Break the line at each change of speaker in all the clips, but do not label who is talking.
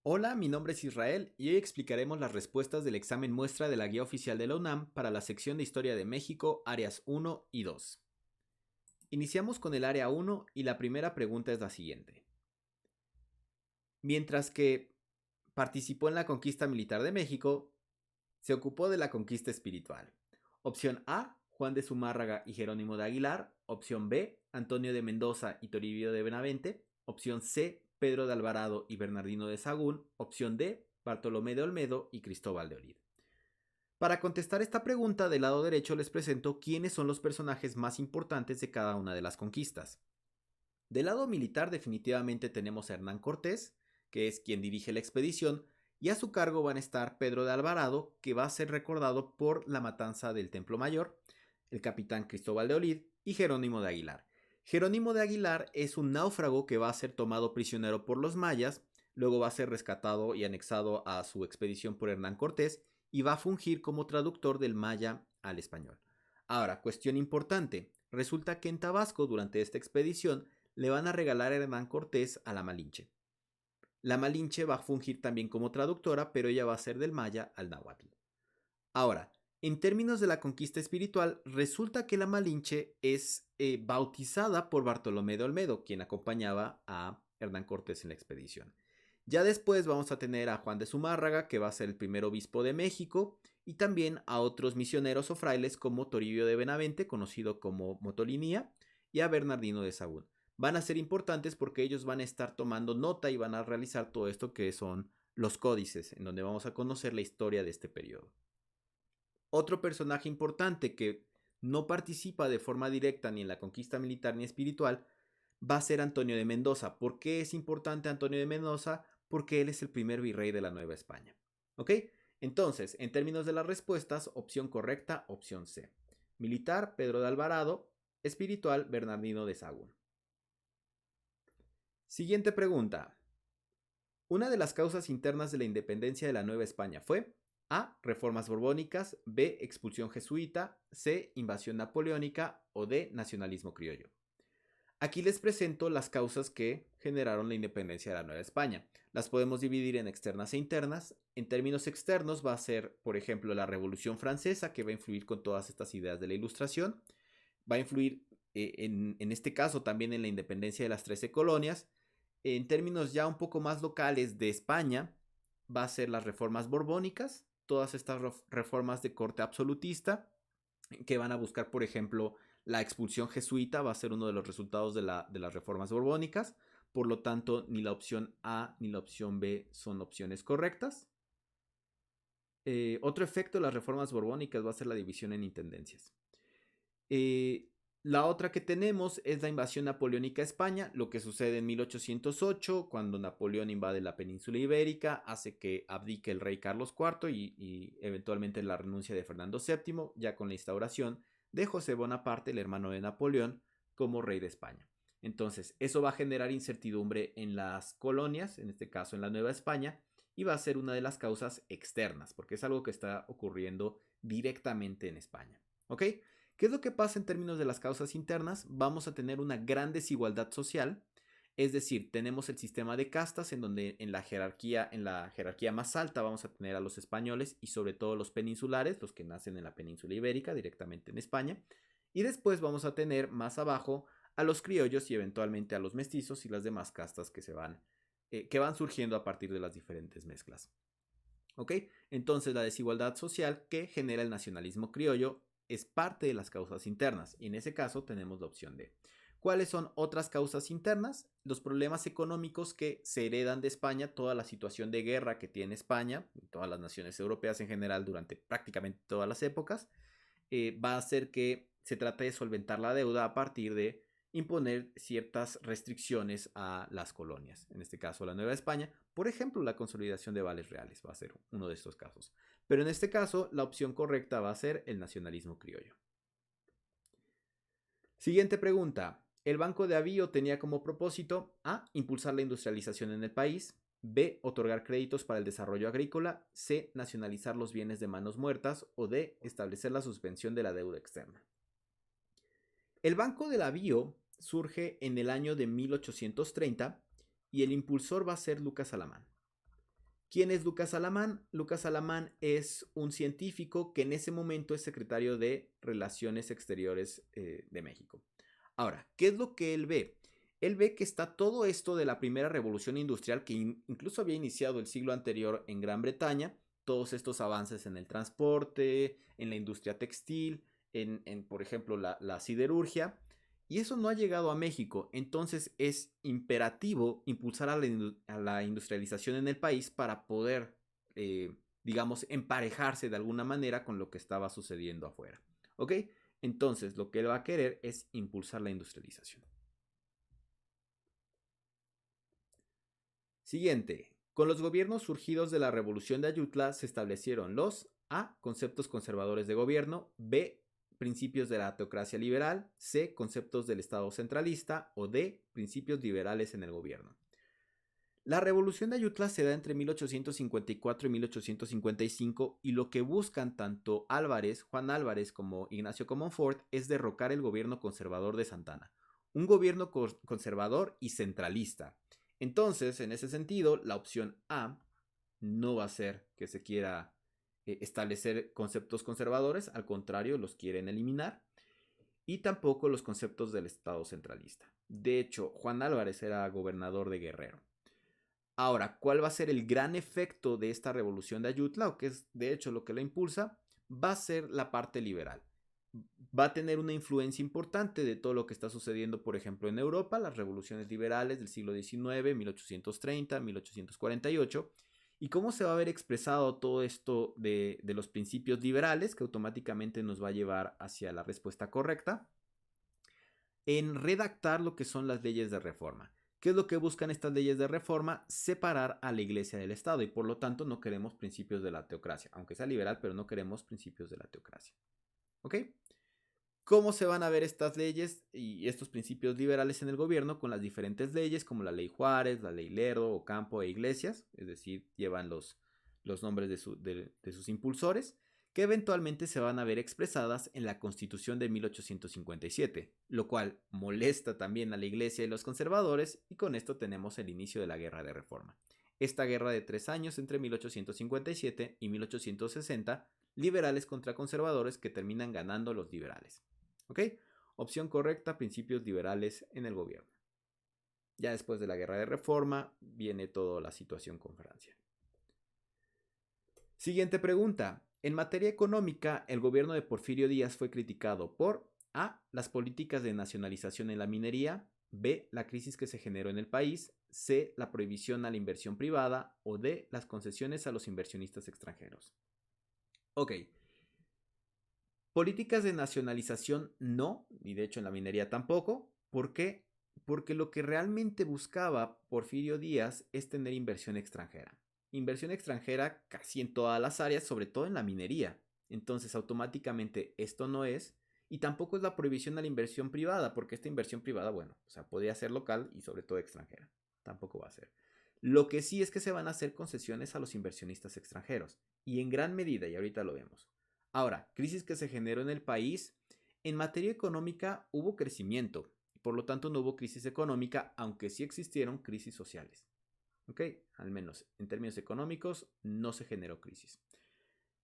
Hola, mi nombre es Israel y hoy explicaremos las respuestas del examen muestra de la guía oficial de la UNAM para la sección de Historia de México, áreas 1 y 2. Iniciamos con el área 1 y la primera pregunta es la siguiente. Mientras que participó en la conquista militar de México, se ocupó de la conquista espiritual. Opción A, Juan de Zumárraga y Jerónimo de Aguilar. Opción B, Antonio de Mendoza y Toribio de Benavente. Opción C, Pedro de Alvarado y Bernardino de Sahagún. Opción D, Bartolomé de Olmedo y Cristóbal de Olid. Para contestar esta pregunta, del lado derecho les presento quiénes son los personajes más importantes de cada una de las conquistas. Del lado militar definitivamente tenemos a Hernán Cortés, que es quien dirige la expedición, y a su cargo van a estar Pedro de Alvarado, que va a ser recordado por la matanza del Templo Mayor, el capitán Cristóbal de Olid y Jerónimo de Aguilar. Jerónimo de Aguilar es un náufrago que va a ser tomado prisionero por los mayas, luego va a ser rescatado y anexado a su expedición por Hernán Cortés y va a fungir como traductor del maya al español. Ahora, cuestión importante, resulta que en Tabasco durante esta expedición le van a regalar a Hernán Cortés a la Malinche. La Malinche va a fungir también como traductora, pero ella va a ser del maya al náhuatl. Ahora, en términos de la conquista espiritual, resulta que la Malinche es bautizada por Bartolomé de Olmedo, quien acompañaba a Hernán Cortés en la expedición. Ya después vamos a tener a Juan de Zumárraga, que va a ser el primer obispo de México, y también a otros misioneros o frailes como Toribio de Benavente, conocido como Motolinía, y a Bernardino de Sahagún. Van a ser importantes porque ellos van a estar tomando nota y van a realizar todo esto que son los códices, en donde vamos a conocer la historia de este periodo. Otro personaje importante que no participa de forma directa ni en la conquista militar ni espiritual va a ser Antonio de Mendoza. ¿Por qué es importante Antonio de Mendoza? Porque él es el primer virrey de la Nueva España. ¿Ok? Entonces, en términos de las respuestas, opción correcta, opción C. Militar, Pedro de Alvarado. Espiritual, Bernardino de Sahagún. Siguiente pregunta. Una de las causas internas de la independencia de la Nueva España fue A. Reformas borbónicas, B. Expulsión jesuita, C. Invasión napoleónica o D. Nacionalismo criollo. Aquí les presento las causas que generaron la independencia de la Nueva España. Las podemos dividir en externas e internas. En términos externos va a ser, por ejemplo, la Revolución Francesa, que va a influir con todas estas ideas de la Ilustración. Va a influir en este caso también en la independencia de las 13 colonias. En términos ya un poco más locales de España, va a ser las reformas borbónicas, todas estas reformas de corte absolutista, que van a buscar, por ejemplo, la expulsión jesuita, va a ser uno de los resultados de las reformas borbónicas. Por lo tanto, ni la opción A ni la opción B son opciones correctas. Otro efecto de las reformas borbónicas va a ser la división en intendencias. Eh, la otra que tenemos es la invasión napoleónica a España, lo que sucede en 1808, cuando Napoleón invade la península ibérica, hace que abdique el rey Carlos IV y eventualmente la renuncia de Fernando VII, ya con la instauración de José Bonaparte, el hermano de Napoleón, como rey de España. Entonces, eso va a generar incertidumbre en las colonias, en este caso en la Nueva España, y va a ser una de las causas externas, porque es algo que está ocurriendo directamente en España. ¿Ok? ¿Qué es lo que pasa en términos de las causas internas? Vamos a tener una gran desigualdad social, es decir, tenemos el sistema de castas en donde en la jerarquía más alta vamos a tener a los españoles y sobre todo los peninsulares, los que nacen en la península ibérica directamente en España, y después vamos a tener más abajo a los criollos y eventualmente a los mestizos y las demás castas que van surgiendo a partir de las diferentes mezclas. ¿Ok? Entonces la desigualdad social que genera el nacionalismo criollo es parte de las causas internas y en ese caso tenemos la opción D. ¿Cuáles son otras causas internas? Los problemas económicos que se heredan de España, toda la situación de guerra que tiene España, todas las naciones europeas en general durante prácticamente todas las épocas, va a hacer que se trate de solventar la deuda a partir de imponer ciertas restricciones a las colonias, en este caso la Nueva España, por ejemplo la consolidación de vales reales va a ser uno de estos casos, pero en este caso la opción correcta va a ser el nacionalismo criollo. Siguiente pregunta. El Banco de Avío tenía como propósito A. Impulsar la industrialización en el país, B. Otorgar créditos para el desarrollo agrícola, C. Nacionalizar los bienes de manos muertas o D. Establecer la suspensión de la deuda externa. El Banco del Avío surge en el año de 1830 y el impulsor va a ser Lucas Alamán. ¿Quién es Lucas Alamán? Lucas Alamán es un científico que en ese momento es secretario de Relaciones Exteriores de México. Ahora, ¿qué es lo que él ve? Él ve que está todo esto de la primera revolución industrial que incluso había iniciado el siglo anterior en Gran Bretaña, todos estos avances en el transporte, en la industria textil, por ejemplo, la siderurgia, y eso no ha llegado a México. Entonces es imperativo impulsar a la industrialización en el país para poder, digamos, emparejarse de alguna manera con lo que estaba sucediendo afuera. ¿Ok? Entonces lo que él va a querer es impulsar la industrialización. Siguiente. Con los gobiernos surgidos de la Revolución de Ayutla se establecieron los A. Conceptos conservadores de gobierno, B. Principios de la teocracia liberal, C. Conceptos del Estado centralista o D. Principios liberales en el gobierno. La Revolución de Ayutla se da entre 1854 y 1855 y lo que buscan tanto Juan Álvarez como Ignacio Comonfort es derrocar el gobierno conservador de Santana, un gobierno conservador y centralista. Entonces, en ese sentido, la opción A no va a ser que se quiera establecer conceptos conservadores, al contrario, los quieren eliminar, y tampoco los conceptos del Estado centralista. De hecho, Juan Álvarez era gobernador de Guerrero. Ahora, ¿cuál va a ser el gran efecto de esta revolución de Ayutla, o que es de hecho lo que la impulsa? Va a ser la parte liberal. Va a tener una influencia importante de todo lo que está sucediendo, por ejemplo, en Europa, las revoluciones liberales del siglo XIX, 1830, 1848, y cómo se va a ver expresado todo esto de los principios liberales, que automáticamente nos va a llevar hacia la respuesta correcta, en redactar lo que son las leyes de reforma. ¿Qué es lo que buscan estas leyes de reforma? Separar a la iglesia del Estado y por lo tanto no queremos principios de la teocracia, aunque sea liberal, pero no queremos principios de la teocracia. ¿Ok? ¿Cómo se van a ver estas leyes y estos principios liberales en el gobierno? Con las diferentes leyes como la ley Juárez, la ley Lerdo, Ocampo e Iglesias, es decir, llevan los nombres de sus impulsores, que eventualmente se van a ver expresadas en la Constitución de 1857, lo cual molesta también a la Iglesia y los conservadores, y con esto tenemos el inicio de la Guerra de Reforma. Esta guerra de 3 años entre 1857 y 1860, liberales contra conservadores que terminan ganando los liberales. ¿Ok? Opción correcta, principios liberales en el gobierno. Ya después de la Guerra de Reforma viene toda la situación con Francia. Siguiente pregunta. En materia económica, el gobierno de Porfirio Díaz fue criticado por A. Las políticas de nacionalización en la minería, B. La crisis que se generó en el país, C. La prohibición a la inversión privada o D. Las concesiones a los inversionistas extranjeros. Ok. Políticas de nacionalización no, y de hecho en la minería tampoco. ¿Por qué? Porque lo que realmente buscaba Porfirio Díaz es tener inversión extranjera. Inversión extranjera casi en todas las áreas, sobre todo en la minería. Entonces automáticamente esto no es, y tampoco es la prohibición a la inversión privada, porque esta inversión privada, bueno, o sea, podría ser local y sobre todo extranjera. Tampoco va a ser. Lo que sí es que se van a hacer concesiones a los inversionistas extranjeros, y en gran medida, y ahorita lo vemos. Ahora, crisis que se generó en el país. En materia económica hubo crecimiento, por lo tanto no hubo crisis económica, aunque sí existieron crisis sociales. ¿Ok? Al menos en términos económicos no se generó crisis.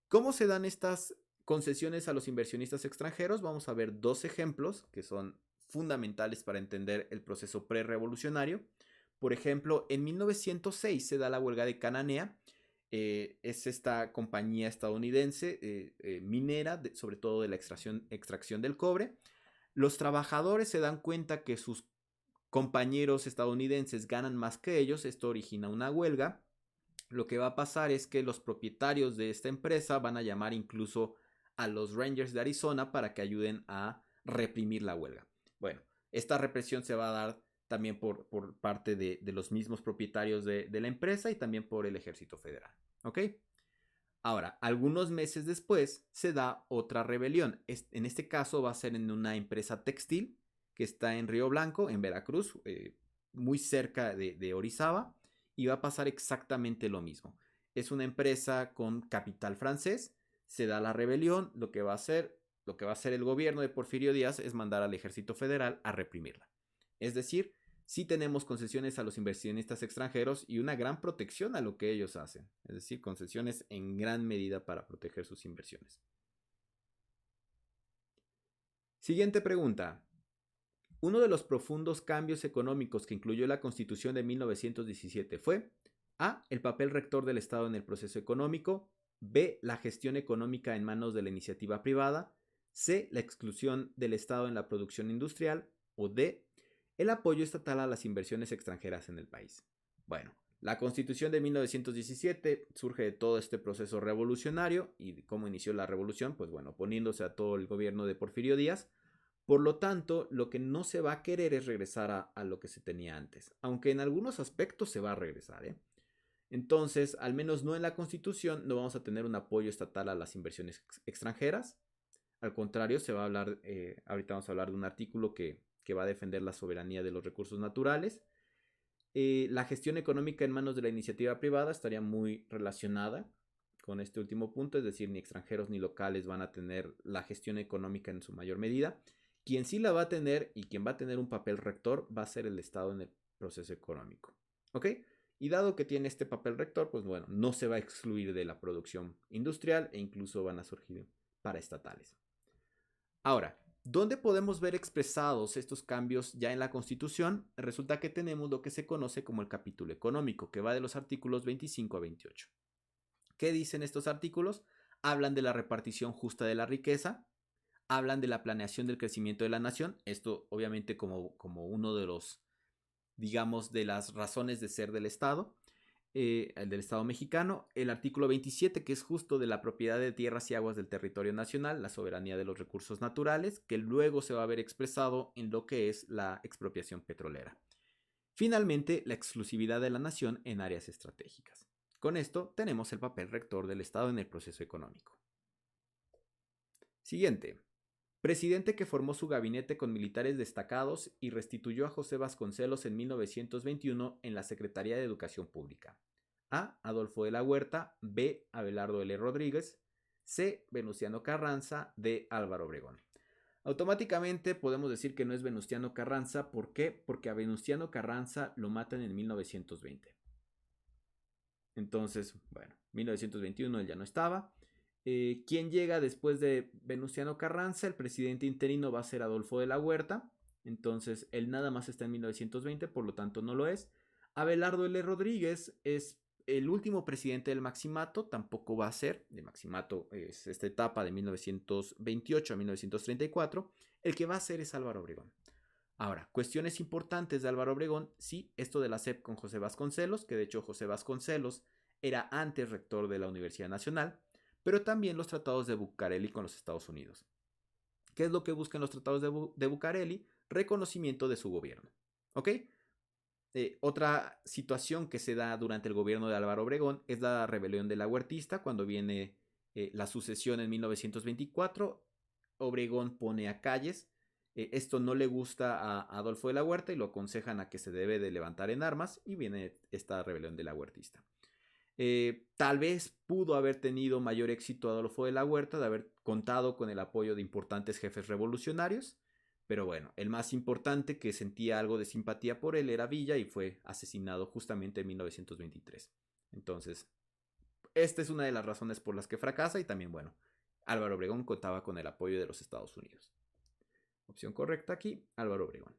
¿Cómo se dan estas concesiones a los inversionistas extranjeros? Vamos a ver dos ejemplos que son fundamentales para entender el proceso prerevolucionario. Por ejemplo, en 1906 se da la huelga de Cananea. Es esta compañía estadounidense minera, sobre todo de la extracción del cobre. Los trabajadores se dan cuenta que sus compañeros estadounidenses ganan más que ellos, esto origina una huelga. Lo que va a pasar es que los propietarios de esta empresa van a llamar incluso a los Rangers de Arizona para que ayuden a reprimir la huelga. Bueno, esta represión se va a dar también por parte de los mismos propietarios de la empresa y también por el Ejército Federal. ¿Ok? Ahora, algunos meses después se da otra rebelión. En este caso va a ser en una empresa textil que está en Río Blanco, en Veracruz, muy cerca de Orizaba, y va a pasar exactamente lo mismo. Es una empresa con capital francés, se da la rebelión, lo que va a hacer el gobierno de Porfirio Díaz es mandar al Ejército Federal a reprimirla. Es decir, sí tenemos concesiones a los inversionistas extranjeros y una gran protección a lo que ellos hacen, es decir, concesiones en gran medida para proteger sus inversiones. Siguiente pregunta. Uno de los profundos cambios económicos que incluyó la Constitución de 1917 fue A. El papel rector del Estado en el proceso económico. B. La gestión económica en manos de la iniciativa privada. C. La exclusión del Estado en la producción industrial. O D. El apoyo estatal a las inversiones extranjeras en el país. Bueno, la Constitución de 1917 surge de todo este proceso revolucionario. ¿Y cómo inició la revolución? Pues bueno, oponiéndose a todo el gobierno de Porfirio Díaz. Por lo tanto, lo que no se va a querer es regresar a lo que se tenía antes, aunque en algunos aspectos se va a regresar, ¿eh? Entonces, al menos no en la Constitución, no vamos a tener un apoyo estatal a las inversiones extranjeras. Al contrario, se va a hablar, ahorita vamos a hablar de un artículo que va a defender la soberanía de los recursos naturales. La gestión económica en manos de la iniciativa privada estaría muy relacionada con este último punto, es decir, ni extranjeros ni locales van a tener la gestión económica en su mayor medida. Quien sí la va a tener y quien va a tener un papel rector va a ser el Estado en el proceso económico. ¿Ok? Y dado que tiene este papel rector, pues bueno, no se va a excluir de la producción industrial e incluso van a surgir paraestatales. Ahora, ¿dónde podemos ver expresados estos cambios ya en la Constitución? Resulta que tenemos lo que se conoce como el capítulo económico, que va de los artículos 25 a 28. ¿Qué dicen estos artículos? Hablan de la repartición justa de la riqueza, hablan de la planeación del crecimiento de la nación, esto obviamente como uno de los, digamos, de las razones de ser del Estado, el del Estado mexicano, el artículo 27, que es justo de la propiedad de tierras y aguas del territorio nacional, la soberanía de los recursos naturales, que luego se va a ver expresado en lo que es la expropiación petrolera. Finalmente, la exclusividad de la nación en áreas estratégicas. Con esto tenemos el papel rector del Estado en el proceso económico. Siguiente. Presidente que formó su gabinete con militares destacados y restituyó a José Vasconcelos en 1921 en la Secretaría de Educación Pública. A. Adolfo de la Huerta. B. Abelardo L. Rodríguez. C. Venustiano Carranza. D. Álvaro Obregón. Automáticamente podemos decir que no es Venustiano Carranza. ¿Por qué? Porque a Venustiano Carranza lo matan en 1920. Entonces, bueno, 1921 él ya no estaba. ¿Quién llega después de Venustiano Carranza? El presidente interino va a ser Adolfo de la Huerta. Entonces, él nada más está en 1920, por lo tanto no lo es. Abelardo L. Rodríguez es el último presidente del Maximato, tampoco va a ser. El Maximato es esta etapa de 1928 a 1934. El que va a ser es Álvaro Obregón. Ahora, cuestiones importantes de Álvaro Obregón, sí, esto de la SEP con José Vasconcelos, que de hecho José Vasconcelos era antes rector de la Universidad Nacional, pero también los tratados de Bucareli con los Estados Unidos. ¿Qué es lo que buscan los tratados de Bucareli? Reconocimiento de su gobierno. ¿Ok? Otra situación que se da durante el gobierno de Álvaro Obregón es la rebelión de la Huertista, cuando viene la sucesión en 1924. Obregón pone a Calles. Esto no le gusta a Adolfo de la Huerta y lo aconsejan a que se debe de levantar en armas y viene esta rebelión de la Huertista. Tal vez pudo haber tenido mayor éxito Adolfo de la Huerta de haber contado con el apoyo de importantes jefes revolucionarios, pero bueno, el más importante que sentía algo de simpatía por él era Villa y fue asesinado justamente en 1923. Entonces, esta es una de las razones por las que fracasa y también, bueno, Álvaro Obregón contaba con el apoyo de los Estados Unidos. Opción correcta aquí, Álvaro Obregón.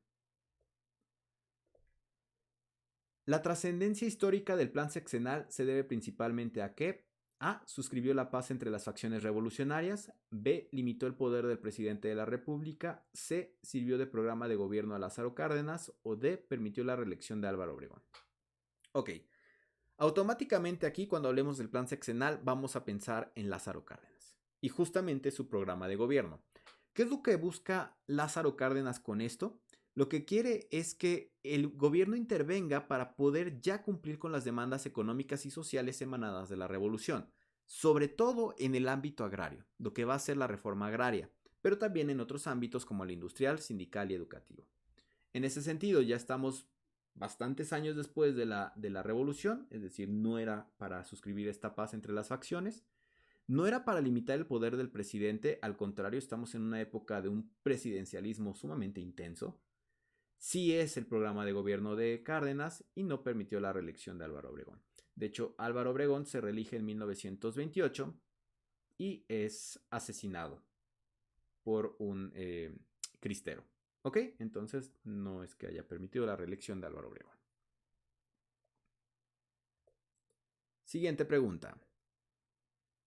La trascendencia histórica del plan sexenal se debe principalmente a que A. Suscribió la paz entre las facciones revolucionarias. B. Limitó el poder del presidente de la República. C. Sirvió de programa de gobierno a Lázaro Cárdenas. O D. Permitió la reelección de Álvaro Obregón. Ok. Automáticamente aquí cuando hablemos del plan sexenal vamos a pensar en Lázaro Cárdenas y justamente su programa de gobierno. ¿Qué es lo que busca Lázaro Cárdenas con esto? Lo que quiere es que el gobierno intervenga para poder ya cumplir con las demandas económicas y sociales emanadas de la revolución, sobre todo en el ámbito agrario, lo que va a ser la reforma agraria, pero también en otros ámbitos como el industrial, sindical y educativo. En ese sentido, ya estamos bastantes años después de la revolución, es decir, no era para suscribir esta paz entre las facciones, no era para limitar el poder del presidente, al contrario, estamos en una época de un presidencialismo sumamente intenso. sí es el programa de gobierno de Cárdenas y no permitió la reelección de Álvaro Obregón. De hecho, Álvaro Obregón se reelige en 1928 y es asesinado por un cristero. ¿Ok? Entonces no es que haya permitido la reelección de Álvaro Obregón. Siguiente pregunta.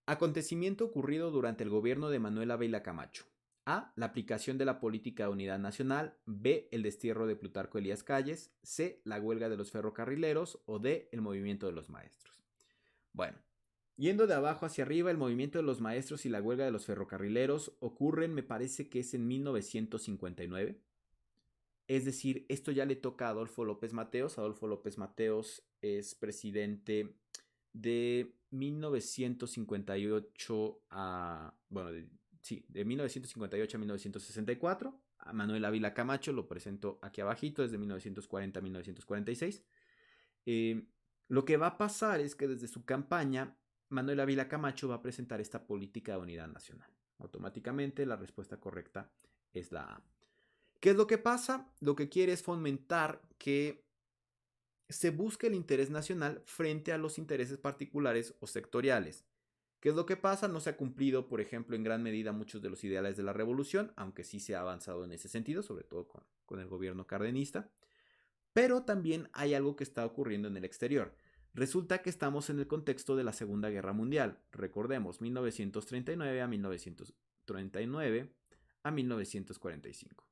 Acontecimiento ocurrido durante el gobierno de Manuel Ávila Camacho. A. La aplicación de la política de unidad nacional. B. El destierro de Plutarco Elías Calles. C. La huelga de los ferrocarrileros. O D. El movimiento de los maestros. Bueno, yendo de abajo hacia arriba, el movimiento de los maestros y la huelga de los ferrocarrileros ocurren, me parece que es en 1959. Es decir, esto ya le toca a Adolfo López Mateos. Adolfo López Mateos es presidente de 1958 a... Bueno, de 1958 a 1964. A Manuel Ávila Camacho lo presento aquí abajito, desde 1940 a 1946. Lo que va a pasar es que desde su campaña, Manuel Ávila Camacho va a presentar esta política de unidad nacional. Automáticamente la respuesta correcta es la A. ¿Qué es lo que pasa? Lo que quiere es fomentar que se busque el interés nacional frente a los intereses particulares o sectoriales. ¿Qué es lo que pasa? No se ha cumplido, por ejemplo, en gran medida muchos de los ideales de la revolución, aunque sí se ha avanzado en ese sentido, sobre todo con el gobierno cardenista. Pero también hay algo que está ocurriendo en el exterior. Resulta que estamos en el contexto de la Segunda Guerra Mundial. Recordemos, 1939 a 1939 a 1945.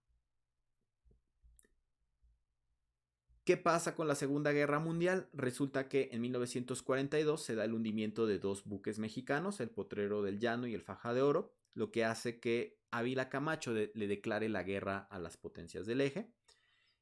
¿Qué pasa con la Segunda Guerra Mundial? Resulta que en 1942 se da el hundimiento de dos buques mexicanos, el Potrero del Llano y el Faja de Oro, lo que hace que Ávila Camacho le declare la guerra a las potencias del eje.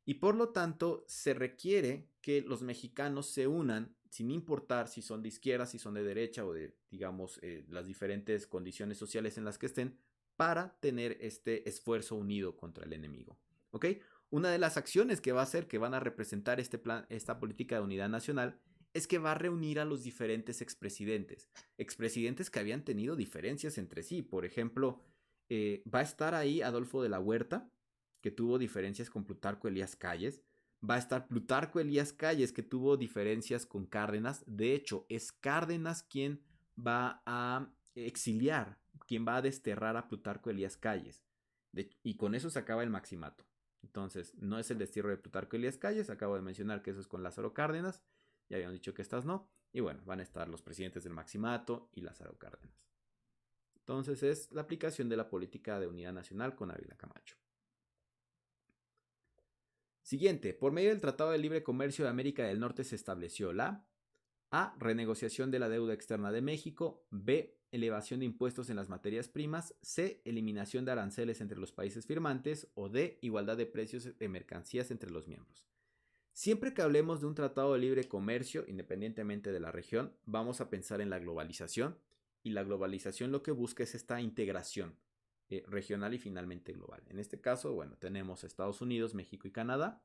Y por lo tanto se requiere que los mexicanos se unan, sin importar si son de izquierda, si son de derecha o de, digamos, las diferentes condiciones sociales en las que estén, para tener este esfuerzo unido contra el enemigo. ¿Ok? Una de las acciones que va a hacer, que van a representar esta política de unidad nacional, es que va a reunir a los diferentes expresidentes que habían tenido diferencias entre sí. Por ejemplo, va a estar ahí Adolfo de la Huerta, que tuvo diferencias con Plutarco Elías Calles. Va a estar Plutarco Elías Calles, que tuvo diferencias con Cárdenas. De hecho, es Cárdenas quien va a exiliar, quien va a desterrar a Plutarco Elías Calles. Y con eso se acaba el maximato. Entonces, no es el destierro de Plutarco Elías Calles. Acabo de mencionar que eso es con Lázaro Cárdenas. Ya habíamos dicho que estas no. Y bueno, van a estar los presidentes del maximato y Lázaro Cárdenas. Entonces, es la aplicación de la política de unidad nacional con Ávila Camacho. Siguiente, por medio del Tratado de Libre Comercio de América del Norte se estableció la A. Renegociación de la deuda externa de México. B. Elevación de impuestos en las materias primas. C. Eliminación de aranceles entre los países firmantes. O D. Igualdad de precios de mercancías entre los miembros. Siempre que hablemos de un tratado de libre comercio, independientemente de la región, vamos a pensar en la globalización. Y la globalización lo que busca es esta integración regional y finalmente global. En este caso, bueno, tenemos Estados Unidos, México y Canadá.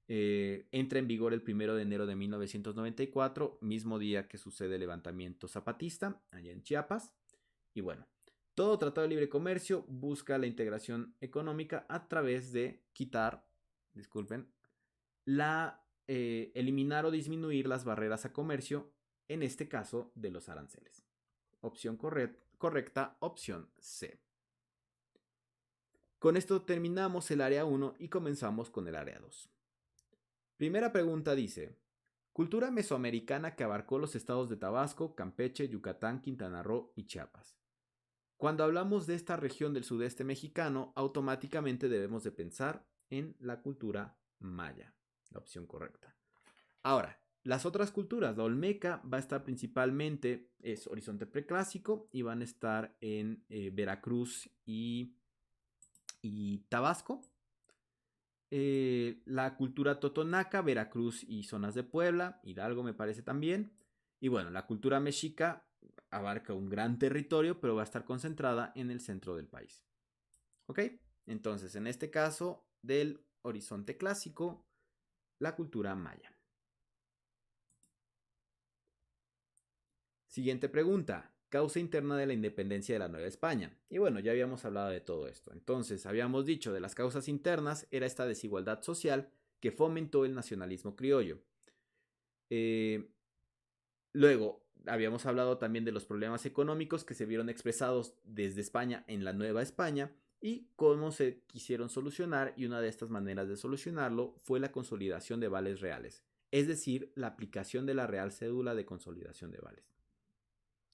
Entra en vigor el 1 de enero de 1994, mismo día que sucede el levantamiento zapatista, allá en Chiapas. Y bueno, todo tratado de libre comercio busca la integración económica a través de eliminar o disminuir las barreras a comercio, en este caso de los aranceles. Opción correcta, opción C. Con esto terminamos el área 1 y comenzamos con el área 2. Primera pregunta dice, cultura mesoamericana que abarcó los estados de Tabasco, Campeche, Yucatán, Quintana Roo y Chiapas. Cuando hablamos de esta región del sudeste mexicano, automáticamente debemos de pensar en la cultura maya, la opción correcta. Ahora, las otras culturas, la olmeca va a estar principalmente, es horizonte preclásico y van a estar en Veracruz y Tabasco. La cultura totonaca, Veracruz y zonas de Puebla, Hidalgo me parece también. Y bueno, la cultura mexica abarca un gran territorio, pero va a estar concentrada en el centro del país. ¿Ok? Entonces, en este caso, del horizonte clásico, la cultura maya. Siguiente pregunta. causa interna de la independencia de la Nueva España. Y bueno, ya habíamos hablado de todo esto. Entonces, habíamos dicho de las causas internas era esta desigualdad social que fomentó el nacionalismo criollo. Luego, habíamos hablado también de los problemas económicos que se vieron expresados desde España en la Nueva España y cómo se quisieron solucionar, y una de estas maneras de solucionarlo fue la consolidación de vales reales, es decir, la aplicación de la Real Cédula de Consolidación de Vales.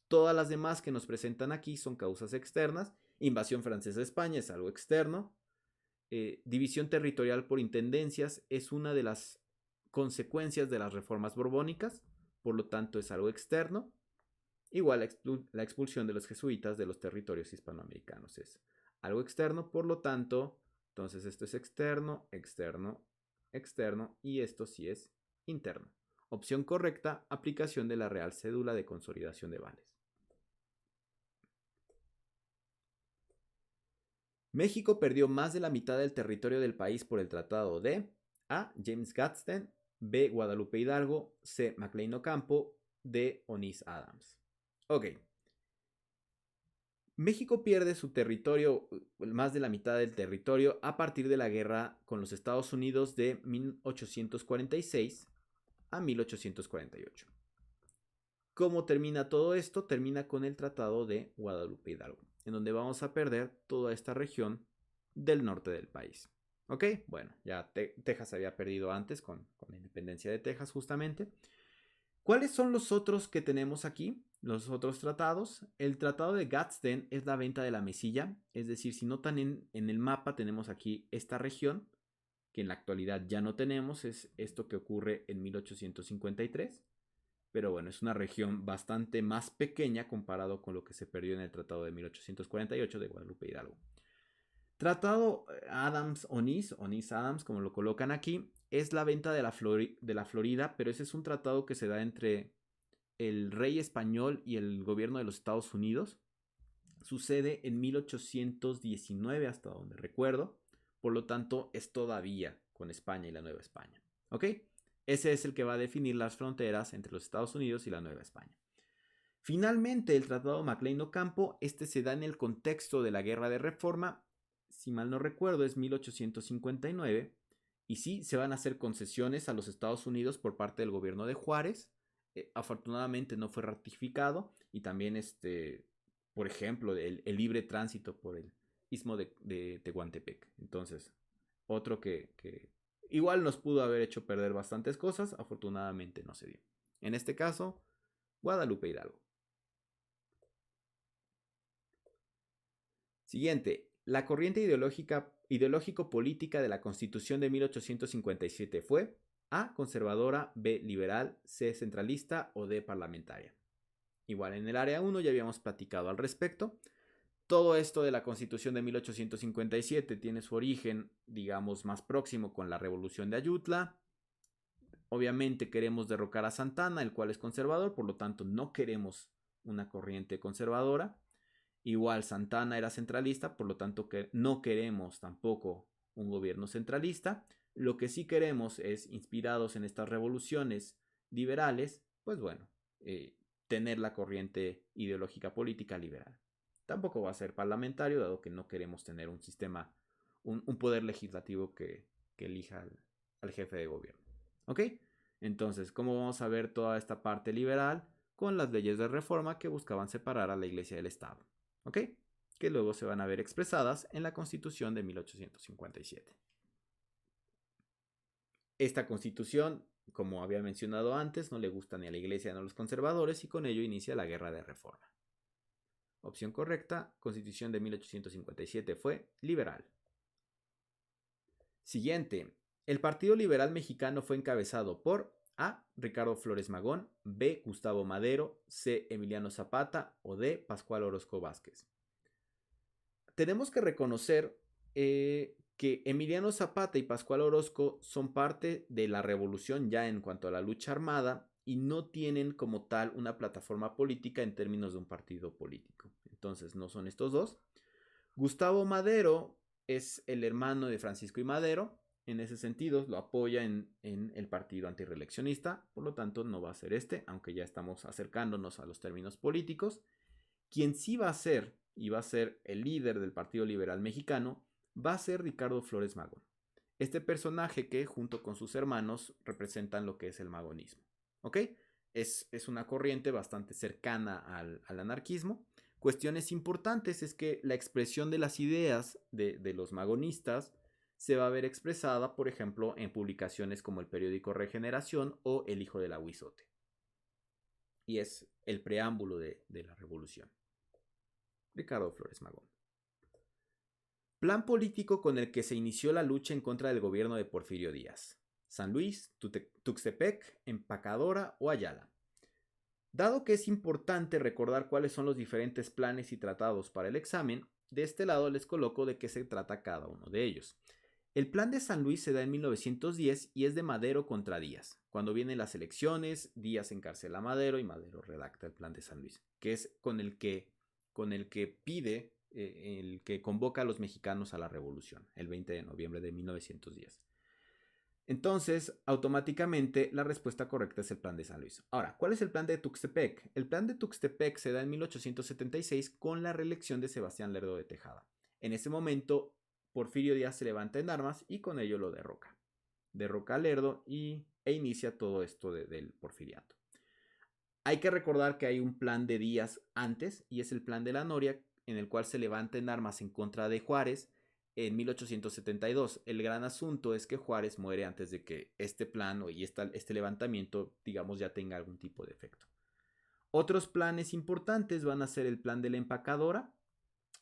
Todas las demás que nos presentan aquí son causas externas. Invasión francesa a España es algo externo. División territorial por intendencias es una de las consecuencias de las reformas borbónicas, por lo tanto es algo externo. Igual la expulsión de los jesuitas de los territorios hispanoamericanos es algo externo, por lo tanto, entonces esto es externo, externo, externo, y esto sí es interno. Opción correcta, aplicación de la Real Cédula de Consolidación de Vales. México perdió más de la mitad del territorio del país por el tratado de A. James Gadsden, B. Guadalupe Hidalgo, C. McLean Ocampo, D. Onís Adams. Ok. México pierde su territorio, más de la mitad del territorio, a partir de la guerra con los Estados Unidos de 1846 a 1848. ¿Cómo termina todo esto? Termina con el Tratado de Guadalupe Hidalgo, en donde vamos a perder toda esta región del norte del país. ¿Ok? Bueno, ya Texas había perdido antes con la independencia de Texas justamente. ¿Cuáles son los otros que tenemos aquí? Los otros tratados. El tratado de Gadsden es la venta de la mesilla, es decir, si notan en el mapa tenemos aquí esta región, que en la actualidad ya no tenemos, es esto que ocurre en 1853. Pero bueno, es una región bastante más pequeña comparado con lo que se perdió en el Tratado de 1848 de Guadalupe Hidalgo. Tratado Adams-Onís, Onís-Adams, como lo colocan aquí, es la venta de la Florida, pero ese es un tratado que se da entre el rey español y el gobierno de los Estados Unidos. Sucede en 1819, hasta donde recuerdo, por lo tanto es todavía con España y la Nueva España. ¿Ok? Ese es el que va a definir las fronteras entre los Estados Unidos y la Nueva España. Finalmente, el Tratado McLean Ocampo, este se da en el contexto de la Guerra de Reforma, si mal no recuerdo es 1859, y sí, se van a hacer concesiones a los Estados Unidos por parte del gobierno de Juárez. Afortunadamente no fue ratificado, y también, por ejemplo, el libre tránsito por el istmo de Tehuantepec. Entonces, otro que igual nos pudo haber hecho perder bastantes cosas, afortunadamente no se dio. En este caso, Guadalupe Hidalgo. Siguiente, la corriente ideológico-política de la Constitución de 1857 fue A, conservadora, B, liberal, C, centralista o D, parlamentaria. Igual en el área 1 ya habíamos platicado al respecto. Todo esto de la Constitución de 1857 tiene su origen, digamos, más próximo con la Revolución de Ayutla. Obviamente queremos derrocar a Santana, el cual es conservador, por lo tanto no queremos una corriente conservadora. Igual Santana era centralista, por lo tanto que no queremos tampoco un gobierno centralista. Lo que sí queremos es, inspirados en estas revoluciones liberales, pues bueno, tener la corriente ideológica política liberal. Tampoco va a ser parlamentario, dado que no queremos tener un sistema, un poder legislativo que elija al jefe de gobierno. ¿Ok? Entonces, ¿cómo vamos a ver toda esta parte liberal? Con las leyes de reforma que buscaban separar a la Iglesia del Estado. ¿Ok? Que luego se van a ver expresadas en la Constitución de 1857. Esta Constitución, como había mencionado antes, no le gusta ni a la Iglesia ni a los conservadores, y con ello inicia la Guerra de Reforma. Opción correcta, Constitución de 1857 fue liberal. Siguiente, el Partido Liberal Mexicano fue encabezado por A. Ricardo Flores Magón, B. Gustavo Madero, C. Emiliano Zapata o D. Pascual Orozco Vázquez. Tenemos que reconocer que Emiliano Zapata y Pascual Orozco son parte de la revolución ya en cuanto a la lucha armada, y no tienen como tal una plataforma política en términos de un partido político. Entonces no son estos dos. Gustavo Madero es el hermano de Francisco I. Madero. En ese sentido lo apoya en el partido antirreeleccionista, por lo tanto no va a ser este, aunque ya estamos acercándonos a los términos políticos. Quien sí va a ser, y va a ser el líder del Partido Liberal Mexicano, va a ser Ricardo Flores Magón. Este personaje que junto con sus hermanos representan lo que es el magonismo. ¿Ok? Es una corriente bastante cercana al anarquismo. Cuestiones importantes es que la expresión de las ideas de los magonistas se va a ver expresada, por ejemplo, en publicaciones como el periódico Regeneración o El Hijo del Aguizote. Y es el preámbulo de la revolución. Ricardo Flores Magón. Plan político con el que se inició la lucha en contra del gobierno de Porfirio Díaz. San Luis, Tuxtepec, Empacadora o Ayala. Dado que es importante recordar cuáles son los diferentes planes y tratados para el examen, de este lado les coloco de qué se trata cada uno de ellos. El plan de San Luis se da en 1910 y es de Madero contra Díaz. Cuando vienen las elecciones, Díaz encarcela a Madero y Madero redacta el plan de San Luis, que es con el que pide, el que convoca a los mexicanos a la revolución, el 20 de noviembre de 1910. Entonces, automáticamente la respuesta correcta es el plan de San Luis. Ahora, ¿cuál es el plan de Tuxtepec? El plan de Tuxtepec se da en 1876 con la reelección de Sebastián Lerdo de Tejada. En ese momento, Porfirio Díaz se levanta en armas y con ello lo derroca. Derroca a Lerdo e inicia todo esto del porfiriato. Hay que recordar que hay un plan de Díaz antes y es el plan de la Noria, en el cual se levanta en armas en contra de Juárez en 1872. El gran asunto es que Juárez muere antes de que este plan y este levantamiento, digamos, ya tenga algún tipo de efecto. Otros planes importantes van a ser el plan de la empacadora.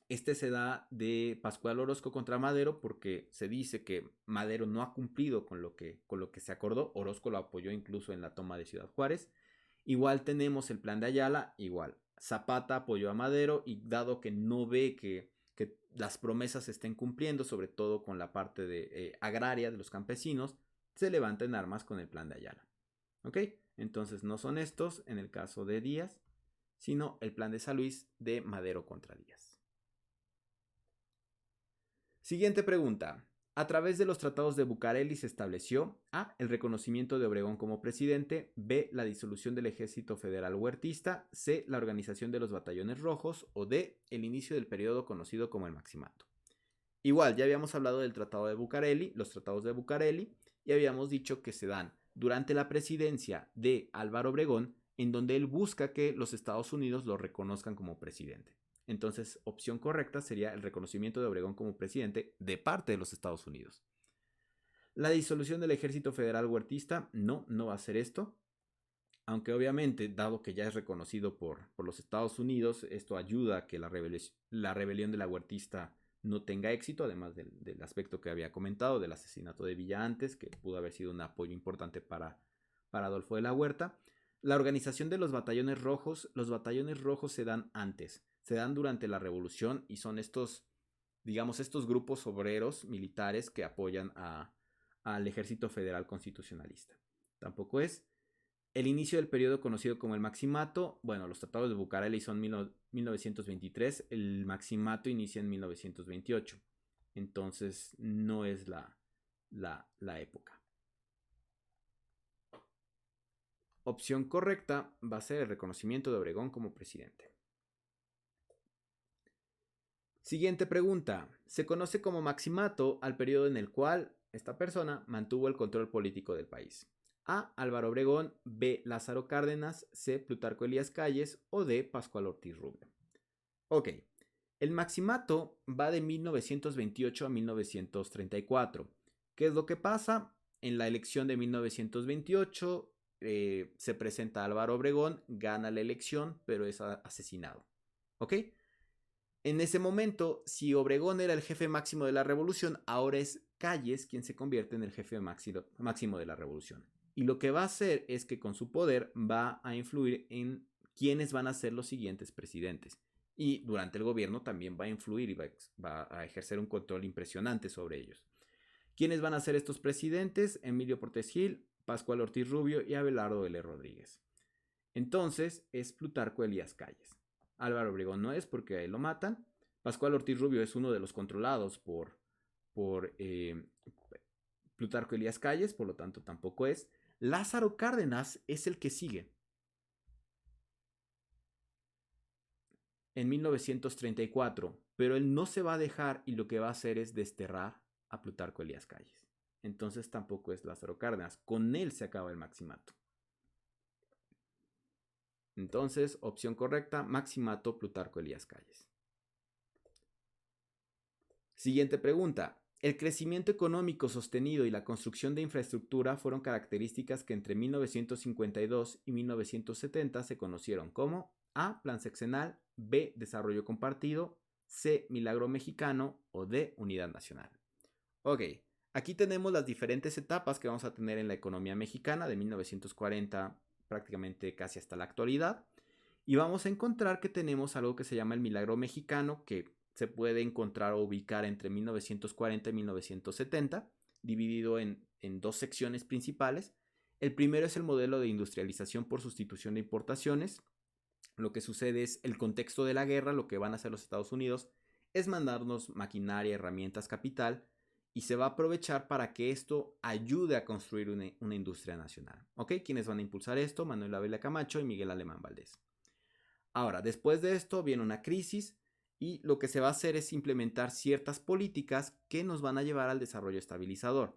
Este se da de Pascual Orozco contra Madero porque se dice que Madero no ha cumplido con lo que se acordó. Orozco lo apoyó incluso en la toma de Ciudad Juárez. Igual tenemos el plan de Ayala, igual. Zapata apoyó a Madero y dado que no ve que las promesas se estén cumpliendo, sobre todo con la parte agraria de los campesinos, se levanta en armas con el plan de Ayala. ¿Ok? Entonces no son estos en el caso de Díaz, sino el plan de San Luis de Madero contra Díaz. Siguiente pregunta. A través de los tratados de Bucareli se estableció A. El reconocimiento de Obregón como presidente, B. La disolución del ejército federal huertista, C. La organización de los batallones rojos o D. El inicio del periodo conocido como el Maximato. Igual, ya habíamos hablado del tratado de Bucareli, los tratados de Bucareli, y habíamos dicho que se dan durante la presidencia de Álvaro Obregón, en donde él busca que los Estados Unidos lo reconozcan como presidente. Entonces, opción correcta sería el reconocimiento de Obregón como presidente de parte de los Estados Unidos. La disolución del ejército federal huertista, no va a ser esto. Aunque obviamente, dado que ya es reconocido por los Estados Unidos, esto ayuda a que la rebelión de la huertista no tenga éxito, además del aspecto que había comentado, del asesinato de Villa antes, que pudo haber sido un apoyo importante para Adolfo de la Huerta. La organización de los batallones rojos se dan antes, se dan durante la revolución y son estos grupos obreros militares que apoyan al ejército federal constitucionalista. Tampoco es. El inicio del periodo conocido como el Maximato, bueno, los tratados de Bucareli son 1923, el Maximato inicia en 1928, entonces no es la época. Opción correcta va a ser el reconocimiento de Obregón como presidente. Siguiente pregunta. Se conoce como Maximato al periodo en el cual esta persona mantuvo el control político del país. A. Álvaro Obregón, B. Lázaro Cárdenas, C. Plutarco Elías Calles o D. Pascual Ortiz Rubio. Ok, el Maximato va de 1928 a 1934. ¿Qué es lo que pasa? En la elección de 1928 se presenta Álvaro Obregón, gana la elección, pero es asesinado. ¿Ok? En ese momento, si Obregón era el jefe máximo de la revolución, ahora es Calles quien se convierte en el jefe máximo de la revolución. Y lo que va a hacer es que con su poder va a influir en quiénes van a ser los siguientes presidentes. Y durante el gobierno también va a influir y va a ejercer un control impresionante sobre ellos. ¿Quiénes van a ser estos presidentes? Emilio Portes Gil, Pascual Ortiz Rubio y Abelardo L. Rodríguez. Entonces es Plutarco Elías Calles. Álvaro Obregón no es porque a él lo matan. Pascual Ortiz Rubio es uno de los controlados por Plutarco Elías Calles, por lo tanto tampoco es. Lázaro Cárdenas es el que sigue. en 1934, pero él no se va a dejar y lo que va a hacer es desterrar a Plutarco Elías Calles. Entonces tampoco es Lázaro Cárdenas. Con él se acaba el maximato. Entonces, opción correcta, maximato Plutarco Elías Calles. Siguiente pregunta. El crecimiento económico sostenido y la construcción de infraestructura fueron características que entre 1952 y 1970 se conocieron como A. Plan sexenal, B. Desarrollo compartido, C. Milagro mexicano o D. Unidad nacional. Ok, aquí tenemos las diferentes etapas que vamos a tener en la economía mexicana de 1940 prácticamente casi hasta la actualidad. Y vamos a encontrar que tenemos algo que se llama el milagro mexicano, que se puede encontrar o ubicar entre 1940 y 1970, dividido en dos secciones principales. El primero es el modelo de industrialización por sustitución de importaciones. Lo que sucede es el contexto de la guerra, lo que van a hacer los Estados Unidos es mandarnos maquinaria, herramientas, capital, y se va a aprovechar para que esto ayude a construir una industria nacional. ¿Ok? ¿Quiénes van a impulsar esto? Manuel Ávila Camacho y Miguel Alemán Valdés. Ahora, después de esto viene una crisis y lo que se va a hacer es implementar ciertas políticas que nos van a llevar al desarrollo estabilizador.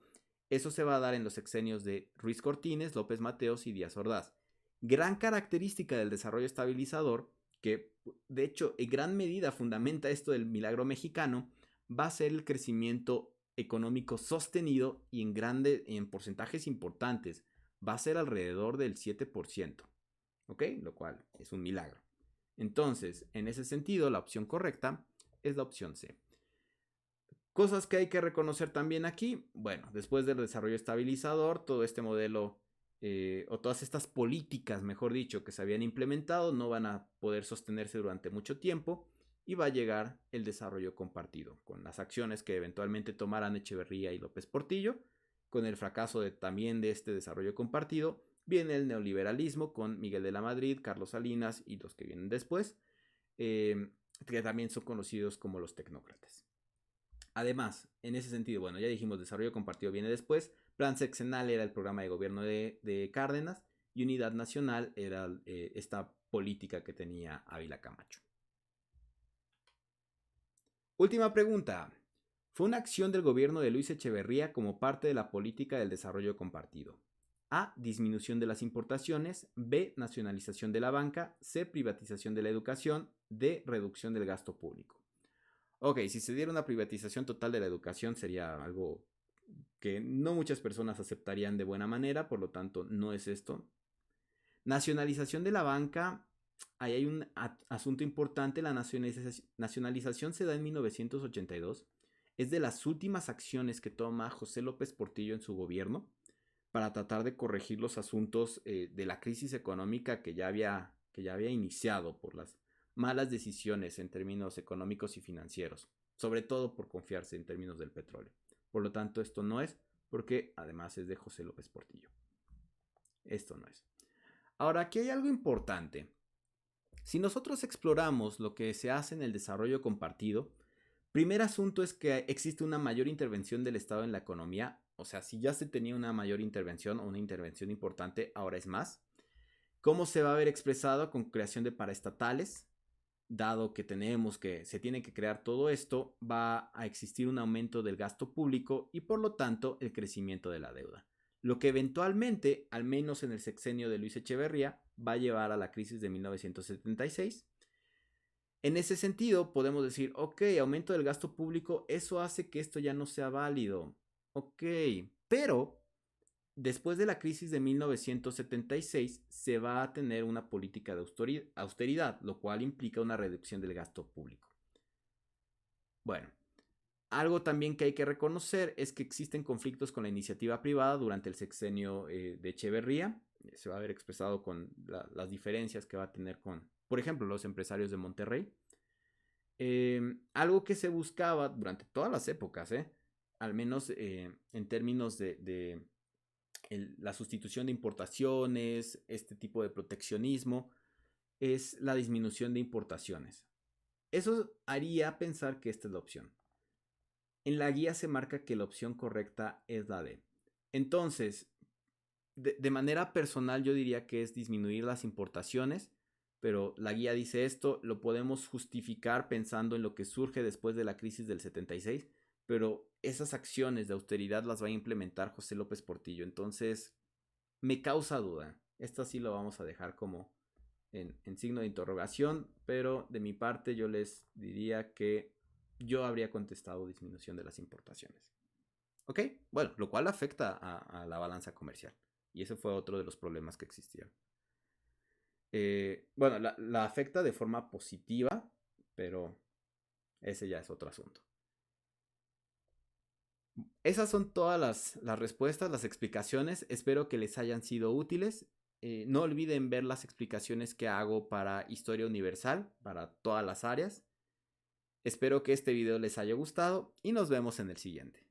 Eso se va a dar en los sexenios de Ruiz Cortines, López Mateos y Díaz Ordaz. Gran característica del desarrollo estabilizador, que de hecho en gran medida fundamenta esto del milagro mexicano, va a ser el crecimiento económico sostenido y en porcentajes importantes. Va a ser alrededor del 7%. ¿Ok? Lo cual es un milagro. Entonces, en ese sentido, la opción correcta es la opción C. Cosas que hay que reconocer también aquí. Bueno, después del desarrollo estabilizador, todo este modelo o todas estas políticas, mejor dicho, que se habían implementado no van a poder sostenerse durante mucho tiempo y va a llegar el desarrollo compartido, con las acciones que eventualmente tomarán Echeverría y López Portillo. Con el fracaso también de este desarrollo compartido, viene el neoliberalismo con Miguel de la Madrid, Carlos Salinas y los que vienen después, que también son conocidos como los tecnócratas. Además, en ese sentido, bueno, ya dijimos, desarrollo compartido viene después, plan sexenal era el programa de gobierno de Cárdenas y unidad nacional era esta política que tenía Ávila Camacho. Última pregunta. Fue una acción del gobierno de Luis Echeverría como parte de la política del desarrollo compartido. A. Disminución de las importaciones. B. Nacionalización de la banca. C. Privatización de la educación. D. Reducción del gasto público. Ok, si se diera una privatización total de la educación sería algo que no muchas personas aceptarían de buena manera, por lo tanto no es esto. Nacionalización de la banca, ahí hay un asunto importante, la nacionalización se da en 1982, es de las últimas acciones que toma José López Portillo en su gobierno para tratar de corregir los asuntos de la crisis económica que ya había iniciado por las malas decisiones en términos económicos y financieros, sobre todo por confiarse en términos del petróleo. Por lo tanto, esto no es, porque además es de José López Portillo. Esto no es. Ahora, aquí hay algo importante. Si nosotros exploramos lo que se hace en el desarrollo compartido, primer asunto es que existe una mayor intervención del Estado en la economía. O sea, si ya se tenía una mayor intervención o una intervención importante, ahora es más. ¿Cómo se va a ver expresado? Con creación de paraestatales. Dado que se tiene que crear todo esto, va a existir un aumento del gasto público y por lo tanto el crecimiento de la deuda. Lo que eventualmente, al menos en el sexenio de Luis Echeverría, va a llevar a la crisis de 1976. En ese sentido, podemos decir, ok, aumento del gasto público, eso hace que esto ya no sea válido. Ok, pero después de la crisis de 1976 se va a tener una política de austeridad, lo cual implica una reducción del gasto público. Bueno, algo también que hay que reconocer es que existen conflictos con la iniciativa privada durante el sexenio de Echeverría. Se va a ver expresado con las diferencias que va a tener con, por ejemplo, los empresarios de Monterrey. Algo que se buscaba durante todas las épocas, al menos en términos de la sustitución de importaciones, este tipo de proteccionismo, es la disminución de importaciones. Eso haría pensar que esta es la opción. En la guía se marca que la opción correcta es la D. Entonces, de manera personal yo diría que es disminuir las importaciones, pero la guía dice esto, lo podemos justificar pensando en lo que surge después de la crisis del 76, pero esas acciones de austeridad las va a implementar José López Portillo, entonces me causa duda. Esta sí lo vamos a dejar como en signo de interrogación, pero de mi parte yo les diría que yo habría contestado disminución de las importaciones. ¿Ok? Bueno, lo cual afecta a la balanza comercial. Y ese fue otro de los problemas que existían. Bueno, la afecta de forma positiva, pero ese ya es otro asunto. Esas son todas las respuestas, las explicaciones. Espero que les hayan sido útiles. No olviden ver las explicaciones que hago para Historia Universal, para todas las áreas. Espero que este video les haya gustado y nos vemos en el siguiente.